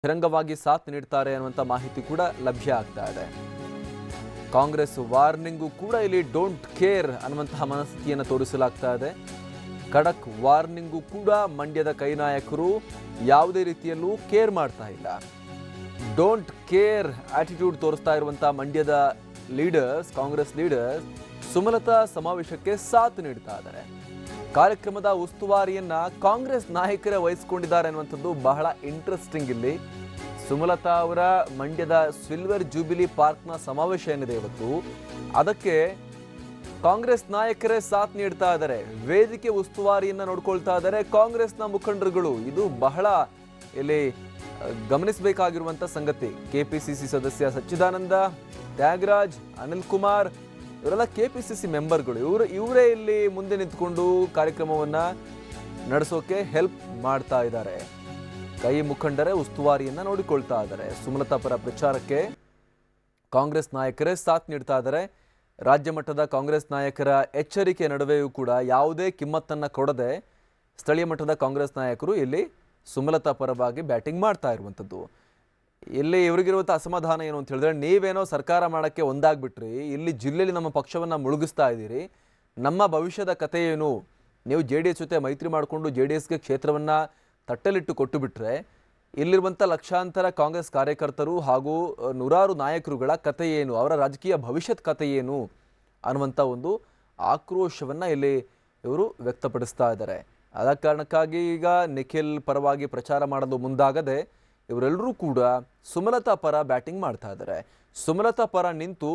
ಬಹಿರಂಗವಾಗಿ ಸಾಥ್ ನೀಡ್ತಾರೆ ಅನ್ನುವಂತ ಮಾಹಿತಿ ಕೂಡ ಲಭ್ಯ ಆಗ್ತಾ ಇದೆ. ಕಾಂಗ್ರೆಸ್ ವಾರ್ನಿಂಗು ಕೂಡ ಇಲ್ಲಿ ಡೋಂಟ್ ಕೇರ್ ಅನ್ನುವಂತಹ ಮನಸ್ಥಿತಿಯನ್ನು ತೋರಿಸಲಾಗ್ತಾ ಇದೆ. ಖಡಕ್ ವಾರ್ನಿಂಗು ಕೂಡ ಮಂಡ್ಯದ ಕೈ ನಾಯಕರು ಯಾವುದೇ ರೀತಿಯಲ್ಲೂ ಕೇರ್ ಮಾಡ್ತಾ ಇಲ್ಲ. ಡೋಂಟ್ ಕೇರ್ ಆಟಿಟ್ಯೂಡ್ ತೋರಿಸ್ತಾ ಇರುವಂತಹ ಮಂಡ್ಯದ ಲೀಡರ್ಸ್, ಕಾಂಗ್ರೆಸ್ ಲೀಡರ್ಸ್ ಸುಮಲತಾ ಸಮಾವೇಶಕ್ಕೆ ಸಾಥ್ ನೀಡ್ತಾ ಇದ್ದಾರೆ. ಕಾರ್ಯಕ್ರಮದ ಉಸ್ತುವಾರಿಯನ್ನ ಕಾಂಗ್ರೆಸ್ ನಾಯಕರೇ ವಹಿಸಿಕೊಂಡಿದ್ದಾರೆ ಅನ್ನುವಂಥದ್ದು ಬಹಳ ಇಂಟ್ರೆಸ್ಟಿಂಗ್. ಇಲ್ಲಿ ಸುಮಲತಾ ಅವರ ಮಂಡ್ಯದ ಸಿಲ್ವರ್ ಜೂಬಿಲಿ ಪಾರ್ಕ್ನ ಸಮಾವೇಶ ಏನಿದೆ ಇವತ್ತು, ಅದಕ್ಕೆ ಕಾಂಗ್ರೆಸ್ ನಾಯಕರೇ ಸಾಥ್ ನೀಡ್ತಾ ಇದ್ದಾರೆ. ವೇದಿಕೆ ಉಸ್ತುವಾರಿಯನ್ನ ನೋಡ್ಕೊಳ್ತಾ ಇದ್ದಾರೆ ಕಾಂಗ್ರೆಸ್ನ ಮುಖಂಡರುಗಳು. ಇದು ಬಹಳ ಇಲ್ಲಿ ಗಮನಿಸಬೇಕಾಗಿರುವಂತ ಸಂಗತಿ. ಕೆಪಿಸಿಸಿ ಸದಸ್ಯ ಸಚ್ಚಿದಾನಂದ, ತ್ಯಾಗರಾಜ್, ಅನಿಲ್ ಕುಮಾರ್ ಇವರೆಲ್ಲ ಕೆಪಿಸಿಸಿ ಮೆಂಬರ್ಗಳು. ಇವರೇ ಇಲ್ಲಿ ಮುಂದೆ ನಿಂತ್ಕೊಂಡು ಕಾರ್ಯಕ್ರಮವನ್ನ ನಡೆಸೋಕೆ ಹೆಲ್ಪ್ ಮಾಡ್ತಾ ಇದ್ದಾರೆ. ಕೈ ಮುಖಂಡರೇ ಉಸ್ತುವಾರಿಯನ್ನ ನೋಡಿಕೊಳ್ತಾ ಇದ್ದಾರೆ. ಸುಮಲತಾ ಪರ ಪ್ರಚಾರಕ್ಕೆ ಕಾಂಗ್ರೆಸ್ ನಾಯಕರೇ ಸಾಥ್ ನೀಡ್ತಾ ಇದ್ದಾರೆ. ರಾಜ್ಯ ಮಟ್ಟದ ಕಾಂಗ್ರೆಸ್ ನಾಯಕರ ಎಚ್ಚರಿಕೆ ನಡುವೆಯೂ ಕೂಡ ಯಾವುದೇ ಕಿಮ್ಮತ್ತನ್ನ ಕೊಡದೆ ಸ್ಥಳೀಯ ಮಟ್ಟದ ಕಾಂಗ್ರೆಸ್ ನಾಯಕರು ಇಲ್ಲಿ ಸುಮಲತಾ ಪರವಾಗಿ ಬ್ಯಾಟಿಂಗ್ ಮಾಡ್ತಾ ಇರುವಂಥದ್ದು. ಇಲ್ಲಿ ಇವರಿಗಿರುವಂಥ ಅಸಮಾಧಾನ ಏನು ಅಂತ ಹೇಳಿದ್ರೆ, ನೀವೇನೋ ಸರ್ಕಾರ ಮಾಡೋಕ್ಕೆ ಒಂದಾಗ್ಬಿಟ್ರಿ, ಇಲ್ಲಿ ಜಿಲ್ಲೆಯಲ್ಲಿ ನಮ್ಮ ಪಕ್ಷವನ್ನು ಮುಳುಗಿಸ್ತಾ ಇದ್ದೀರಿ, ನಮ್ಮ ಭವಿಷ್ಯದ ಕಥೆ ಏನು? ನೀವು JDS ಜೊತೆ ಮೈತ್ರಿ ಮಾಡಿಕೊಂಡು JDSಗೆ ಕ್ಷೇತ್ರವನ್ನು ತಟ್ಟಲಿಟ್ಟು ಕೊಟ್ಟು ಬಿಟ್ರೆ ಇಲ್ಲಿರುವಂಥ ಲಕ್ಷಾಂತರ ಕಾಂಗ್ರೆಸ್ ಕಾರ್ಯಕರ್ತರು ಹಾಗೂ ನೂರಾರು ನಾಯಕರುಗಳ ಕಥೆ ಏನು, ಅವರ ರಾಜಕೀಯ ಭವಿಷ್ಯದ ಕಥೆ ಏನು ಅನ್ನುವಂಥ ಒಂದು ಆಕ್ರೋಶವನ್ನು ಇಲ್ಲಿ ಇವರು ವ್ಯಕ್ತಪಡಿಸ್ತಾ ಇದ್ದಾರೆ. ಆದ ಕಾರಣಕ್ಕಾಗಿ ಈಗ ನಿಖಿಲ್ ಪರವಾಗಿ ಪ್ರಚಾರ ಮಾಡಲು ಮುಂದಾಗದೆ ಇವರೆಲ್ಲರೂ ಕೂಡ ಸುಮಲತಾ ಪರ ಬ್ಯಾಟಿಂಗ್ ಮಾಡ್ತಾ ಇದ್ದಾರೆ. ಸುಮಲತಾ ಪರ ನಿಂತು